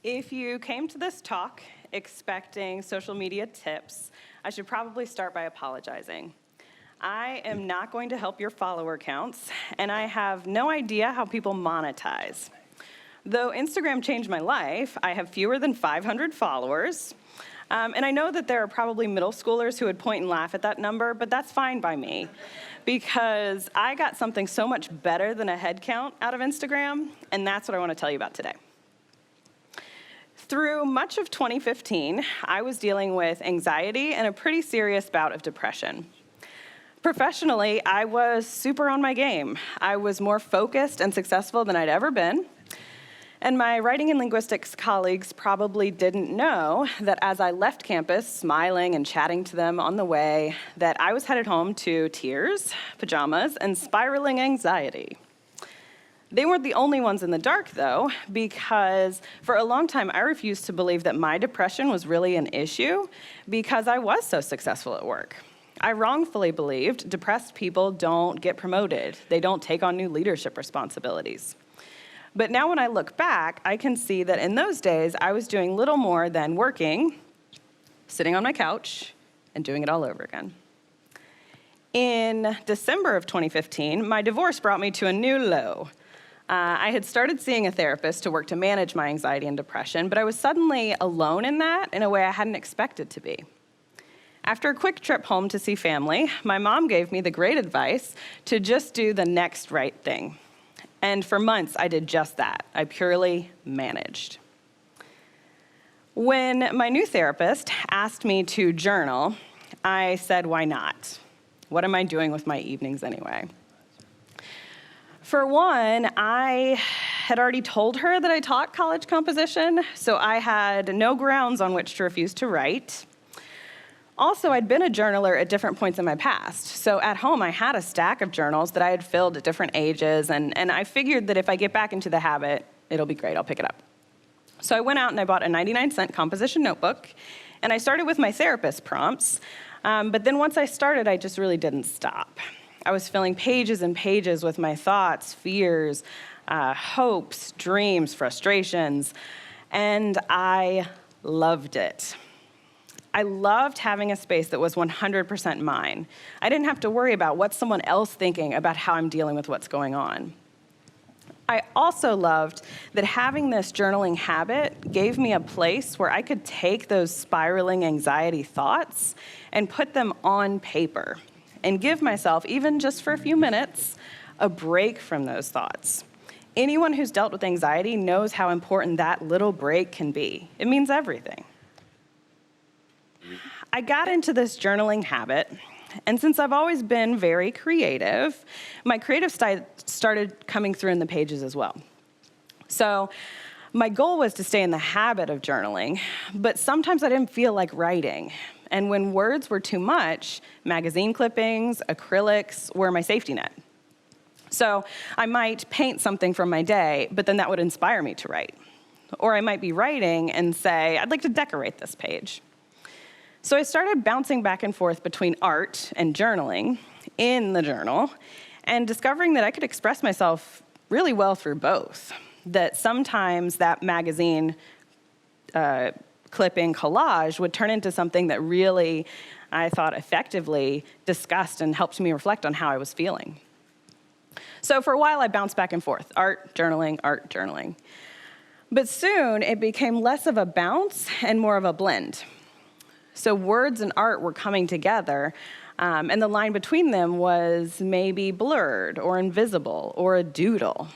If you came to this talk expecting social media tips, I should probably start by apologizing. I am not going to help your follower counts, and I have no idea how people monetize. Though Instagram changed my life, I have fewer than 500 followers, and I know that there are probably middle schoolers who would point and laugh at that number, but that's fine by me, because I got something so much better than a head count out of Instagram, and that's what I want to tell you about today. Through much of 2015, I was dealing with anxiety and a pretty serious bout of depression. Professionally, I was super on my game. I was more focused and successful than I'd ever been. And my writing and linguistics colleagues probably didn't know that as I left campus, smiling and chatting to them on the way, that I was headed home to tears, pajamas, and spiraling anxiety. They weren't the only ones in the dark, though, because for a long time, I refused to believe that my depression was really an issue because I was so successful at work. I wrongfully believed depressed people don't get promoted. They don't take on new leadership responsibilities. But now when I look back, I can see that in those days, I was doing little more than working, sitting on my couch, and doing it all over again. In December of 2015, my divorce brought me to a new low. I had started seeing a therapist to work to manage my anxiety and depression, but I was suddenly alone in that in a way I hadn't expected to be. After a quick trip home to see family, my mom gave me the great advice to just do the next right thing. And for months, I did just that. I purely managed. When my new therapist asked me to journal, I said, why not? What am I doing with my evenings anyway? For one, I had already told her that I taught college composition, so I had no grounds on which to refuse to write. Also, I'd been a journaler at different points in my past, so at home I had a stack of journals that I had filled at different ages, and I figured that if I get back into the habit, it'll be great, I'll pick it up. So I went out and I bought a 99-cent composition notebook, and I started with my therapist prompts, but then once I started, I just really didn't stop. I was filling pages and pages with my thoughts, fears, hopes, dreams, frustrations, and I loved it. I loved having a space that was 100% mine. I didn't have to worry about what someone else thinking about how I'm dealing with what's going on. I also loved that having this journaling habit gave me a place where I could take those spiraling anxiety thoughts and put them on paper and give myself, even just for a few minutes, a break from those thoughts. Anyone who's dealt with anxiety knows how important that little break can be. It means everything. I got into this journaling habit, and since I've always been very creative, my creative side started coming through in the pages as well. So my goal was to stay in the habit of journaling, but sometimes I didn't feel like writing. And when words were too much, magazine clippings, acrylics were my safety net. So I might paint something from my day, but then that would inspire me to write. Or I might be writing and say, I'd like to decorate this page. So I started bouncing back and forth between art and journaling in the journal, and discovering that I could express myself really well through both. That sometimes that magazine clipping collage would turn into something that really, I thought, effectively discussed and helped me reflect on how I was feeling. So for a while, I bounced back and forth, art, journaling, art, journaling. But soon, it became less of a bounce and more of a blend. So words and art were coming together, and the line between them was maybe blurred or invisible or a doodle.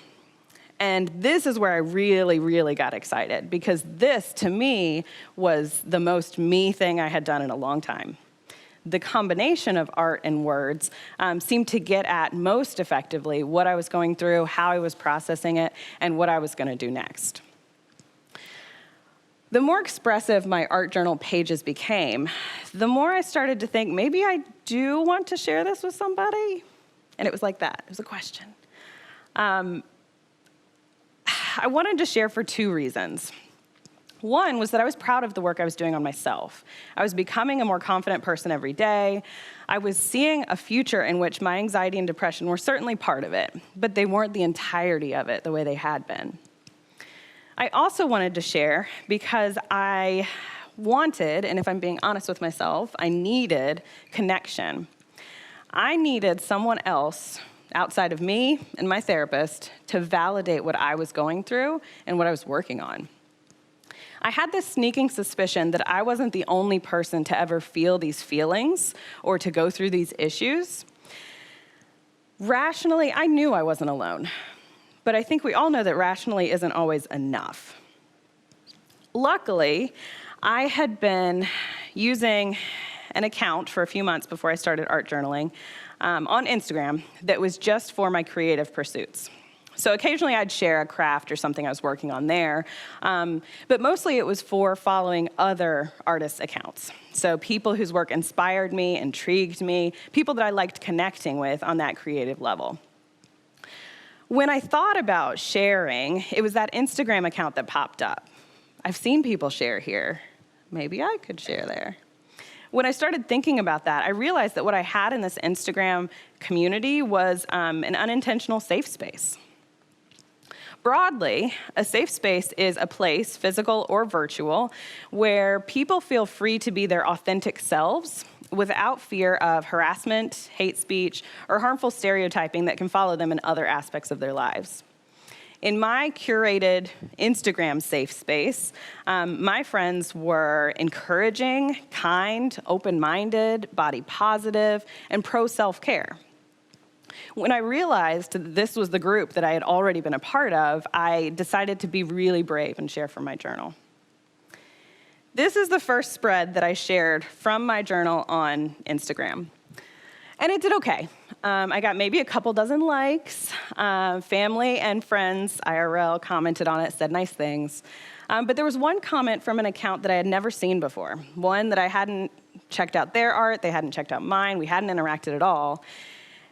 And this is where I really, really got excited, because this, to me, was the most me thing I had done in a long time. The combination of art and words seemed to get at most effectively what I was going through, how I was processing it, and what I was going to do next. The more expressive my art journal pages became, the more I started to think, maybe I do want to share this with somebody. And it was like that. It was a question. I wanted to share for two reasons. One was that I was proud of the work I was doing on myself. I was becoming a more confident person every day. I was seeing a future in which my anxiety and depression were certainly part of it, but they weren't the entirety of it the way they had been. I also wanted to share because I wanted, and if I'm being honest with myself, I needed connection. I needed someone else outside of me and my therapist to validate what I was going through and what I was working on. I had this sneaking suspicion that I wasn't the only person to ever feel these feelings or to go through these issues. Rationally, I knew I wasn't alone, but I think we all know that rationally isn't always enough. Luckily, I had been using an account for a few months before I started art journaling on Instagram that was just for my creative pursuits. So occasionally I'd share a craft or something I was working on there, but mostly it was for following other artists' accounts. So people whose work inspired me, intrigued me, people that I liked connecting with on that creative level. When I thought about sharing, it was that Instagram account that popped up. I've seen people share here. Maybe I could share there. When I started thinking about that, I realized that what I had in this Instagram community was an unintentional safe space. Broadly, a safe space is a place, physical or virtual, where people feel free to be their authentic selves without fear of harassment, hate speech, or harmful stereotyping that can follow them in other aspects of their lives. In my curated Instagram safe space, my friends were encouraging, kind, open-minded, body positive, and pro-self-care. When I realized that this was the group that I had already been a part of, I decided to be really brave and share from my journal. This is the first spread that I shared from my journal on Instagram. And it did okay. I got maybe a couple dozen likes. Family and friends, IRL, commented on it, said nice things. But there was one comment from an account that I had never seen before, one that I hadn't checked out their art, they hadn't checked out mine, we hadn't interacted at all.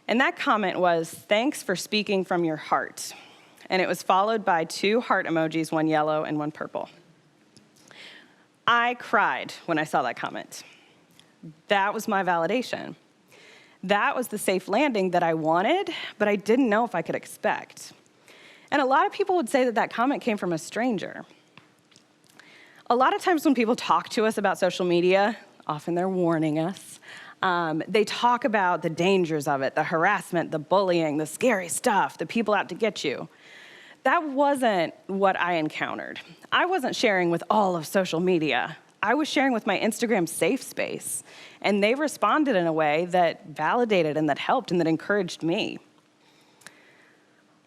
And that comment was, "Thanks for speaking from your heart." And it was followed by 2 heart emojis, one yellow and one purple. I cried when I saw that comment. That was my validation. That was the safe landing that I wanted, but I didn't know if I could expect. And a lot of people would say that that comment came from a stranger. A lot of times when people talk to us about social media, often they're warning us. They talk about the dangers of it, the harassment, the bullying, the scary stuff, the people out to get you. That wasn't what I encountered. I wasn't sharing with all of social media. I was sharing with my Instagram safe space, and they responded in a way that validated and that helped and that encouraged me.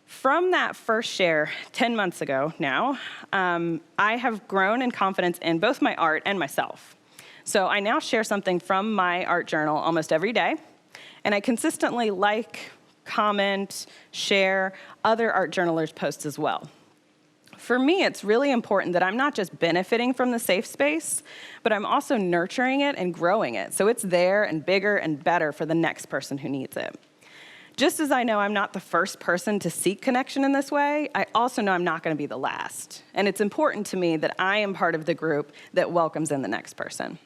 From that first share 10 months ago now, I have grown in confidence in both my art and myself. So I now share something from my art journal almost every day, and I consistently like, comment, share other art journalers' posts as well. For me, it's really important that I'm not just benefiting from the safe space, but I'm also nurturing it and growing it so it's there and bigger and better for the next person who needs it. Just as I know I'm not the first person to seek connection in this way, I also know I'm not going to be the last. And it's important to me that I am part of the group that welcomes in the next person.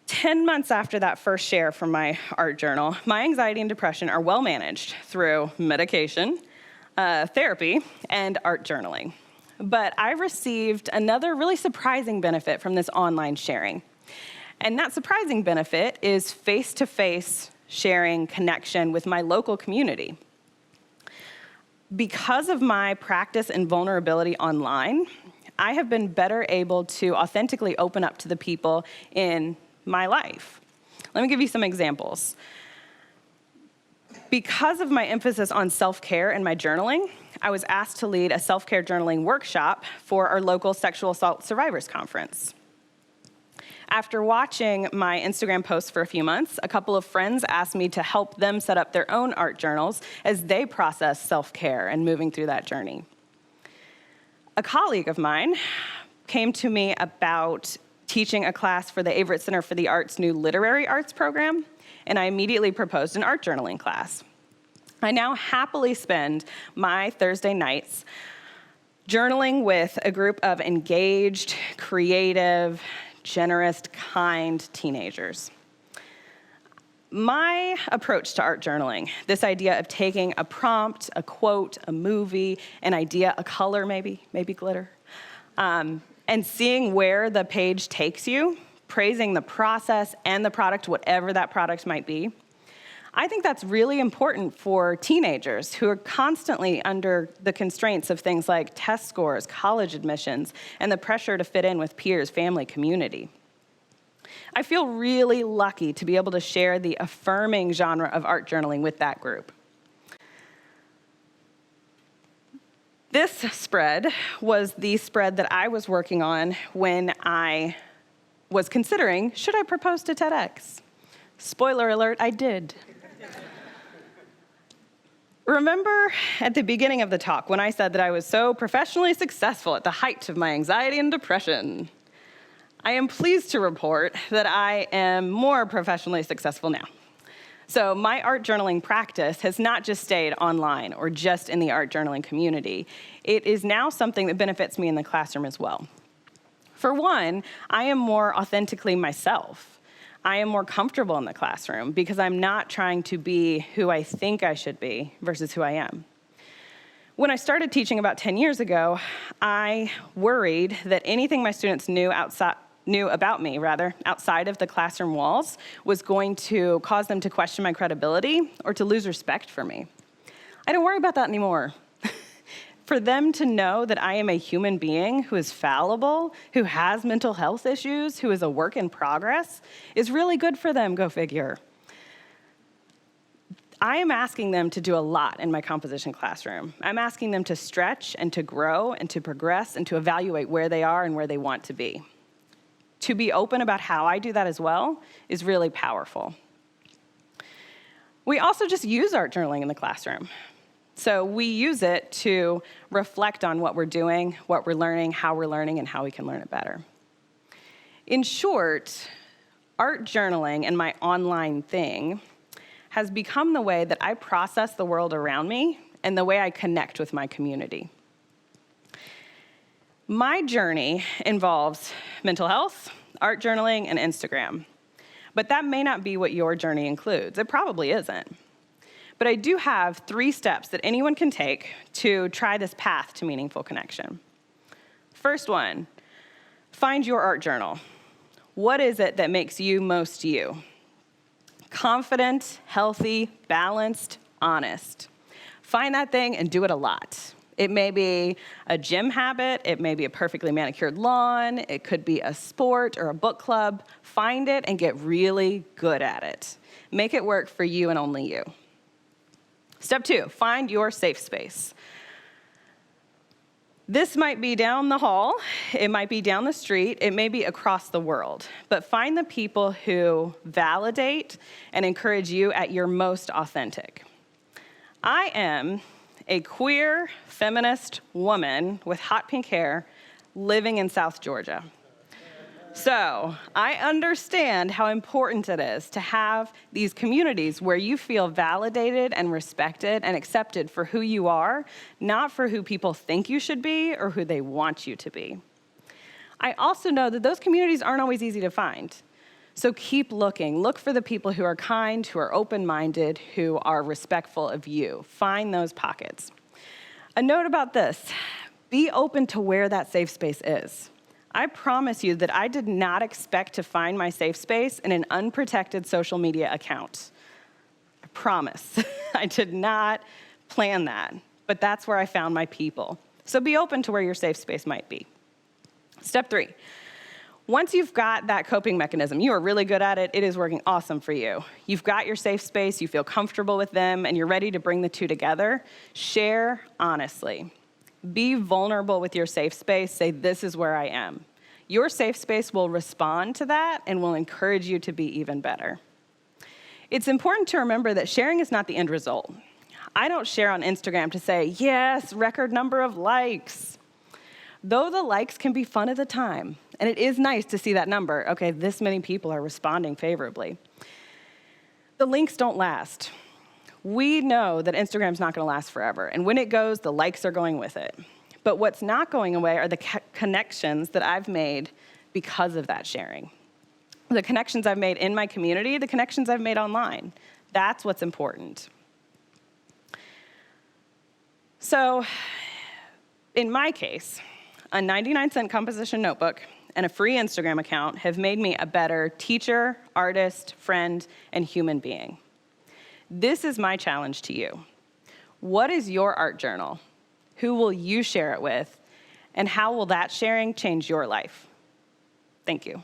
10 months after that first share from my art journal, my anxiety and depression are well managed through medication, therapy, and art journaling. But I received another really surprising benefit from this online sharing. And that surprising benefit is face-to-face sharing connection with my local community. Because of my practice in vulnerability online, I have been better able to authentically open up to the people in my life. Let me give you some examples. Because of my emphasis on self-care in my journaling, I was asked to lead a self-care journaling workshop for our local sexual assault survivors conference. After watching my Instagram posts for a few months, a couple of friends asked me to help them set up their own art journals as they process self-care and moving through that journey. A colleague of mine came to me about teaching a class for the Averett Center for the Arts' new literary arts program, and I immediately proposed an art journaling class. I now happily spend my Thursday nights journaling with a group of engaged, creative, generous, kind teenagers. My approach to art journaling, this idea of taking a prompt, a quote, a movie, an idea, a color maybe glitter, and seeing where the page takes you, praising the process and the product, whatever that product might be. I think that's really important for teenagers who are constantly under the constraints of things like test scores, college admissions, and the pressure to fit in with peers, family, community. I feel really lucky to be able to share the affirming genre of art journaling with that group. This spread was the spread that I was working on when I was considering, should I propose to TEDx? Spoiler alert, I did. Remember at the beginning of the talk when I said that I was so professionally successful at the height of my anxiety and depression? I am pleased to report that I am more professionally successful now. So my art journaling practice has not just stayed online or just in the art journaling community. It is now something that benefits me in the classroom as well. For one, I am more authentically myself. I am more comfortable in the classroom because I'm not trying to be who I think I should be versus who I am. When I started teaching about 10 years ago, I worried that anything my students knew about me, outside of the classroom walls, was going to cause them to question my credibility or to lose respect for me. I don't worry about that anymore. For them to know that I am a human being who is fallible, who has mental health issues, who is a work in progress, is really good for them, go figure. I am asking them to do a lot in my composition classroom. I'm asking them to stretch and to grow and to progress and to evaluate where they are and where they want to be. To be open about how I do that as well is really powerful. We also just use art journaling in the classroom. So we use it to reflect on what we're doing, what we're learning, and how we can learn it better. In short, art journaling and my online thing has become the way that I process the world around me and the way I connect with my community. My journey involves mental health, art journaling, and Instagram. But that may not be what your journey includes. It probably isn't. But I do have 3 steps that anyone can take to try this path to meaningful connection. First one, find your art journal. What is it that makes you most you? Confident, healthy, balanced, honest. Find that thing and do it a lot. It may be a gym habit, it may be a perfectly manicured lawn, it could be a sport or a book club. Find it and get really good at it. Make it work for you and only you. Step 2, find your safe space. This might be down the hall, it might be down the street, it may be across the world, but find the people who validate and encourage you at your most authentic. I am a queer, feminist woman with hot pink hair living in South Georgia. So I understand how important it is to have these communities where you feel validated and respected and accepted for who you are, not for who people think you should be or who they want you to be. I also know that those communities aren't always easy to find. So keep looking. Look for the people who are kind, who are open-minded, who are respectful of you. Find those pockets. A note about this, be open to where that safe space is. I promise you that I did not expect to find my safe space in an unprotected social media account. I promise. I did not plan that, but that's where I found my people. So be open to where your safe space might be. Step 3, once you've got that coping mechanism, you are really good at it, it is working awesome for you. You've got your safe space, you feel comfortable with them, and you're ready to bring the two together. Share honestly. Be vulnerable with your safe space. Say, this is where I am. Your safe space will respond to that and will encourage you to be even better. It's important to remember that sharing is not the end result. I don't share on Instagram to say, yes, record number of likes. Though the likes can be fun at the time, and it is nice to see that number. Okay, this many people are responding favorably. The links don't last. We know that Instagram's not going to last forever, and when it goes, the likes are going with it. But what's not going away are the connections that I've made because of that sharing. the connections I've made in my community, the connections I've made online. That's what's important. So in my case, a 99-cent composition notebook and a free Instagram account have made me a better teacher, artist, friend, and human being. This is my challenge to you. What is your art journal? Who will you share it with? And how will that sharing change your life? Thank you.